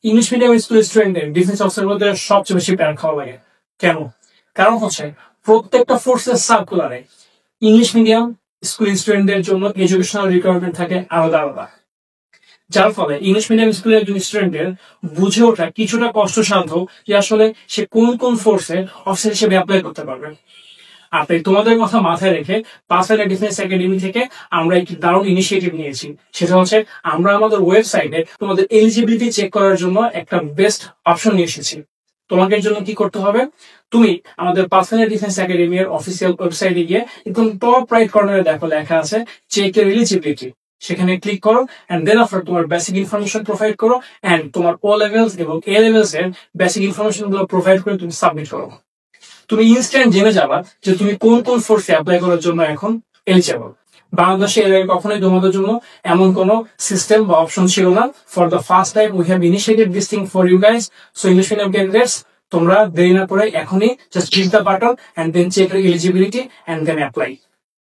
English medium school স্টুডেন্টদের defence officer মধ্যে সবচেয়ে বেশি প্যারা খাওয়া লাগে। কেন? কারণ হচ্ছে প্রত্যেকটা ফোর্সের সার্কুলারে ইংলিশ মিডিয়াম স্কুল স্টুডেন্টদের জন্য এডুকেশনাল রিকোয়ারমেন্ট থাকে আলাদা আলাদা, যার ফলে ইংলিশ মিডিয়াম স্কুলের একজন স্টুডেন্টের বুঝে ওঠা কিছুটা কষ্টসাধ্য যে আসলে সে কোন কোন ফোর্সে অফিসার হিসেবে অ্যাপ্লাই করতে পারবে। আর তাই তোমাদের কথা মাথায় রেখে পাথফাইন্ডার ডিফেন্স একাডেমি থেকে আমরা একটি দারুণ ইনিশিয়েটিভ নিয়েছি। সেটা হচ্ছে আমরা আমাদের ওয়েবসাইটে তোমাদের এলিজিবিলিটি চেক করার জন্য একটা বেস্ট অপশন নিয়ে এসেছি। তোমাদের জন্য কি করতে হবে, তুমি আমাদের পাথফাইন্ডার ডিফেন্স একাডেমির অফিসিয়াল ওয়েবসাইটে গিয়ে একদম টপ রাইট কর্নারে দেখো লেখা আছে চেক এর এলিজিবিলিটি, সেখানে ক্লিক করো এন্ড দেন আফটার তোমার বেসিক ইনফরমেশন প্রোভাইড করো এন্ড তোমার ও লেভেলস এবং এ লেভেলস এর বেসিক ইনফরমেশন গুলো প্রোভাইড করে তুমি সাবমিট করো। তুমি ইনস্ট্যান্ট জেনে যাবা যে তুমি কোন কোন ফোর্সে অ্যাপ্লাই করার জন্য এখন এলিজিবল। বাংলাদেশে এর আগে কখনোই তোমাদের জন্য এমন কোন সিস্টেম বা অপশন ছিল না। For the first time we have initiated this thing for you guys. So English medium candidates, তোমরা দেরি না করে এখনই just click the button and then check eligibility and then apply.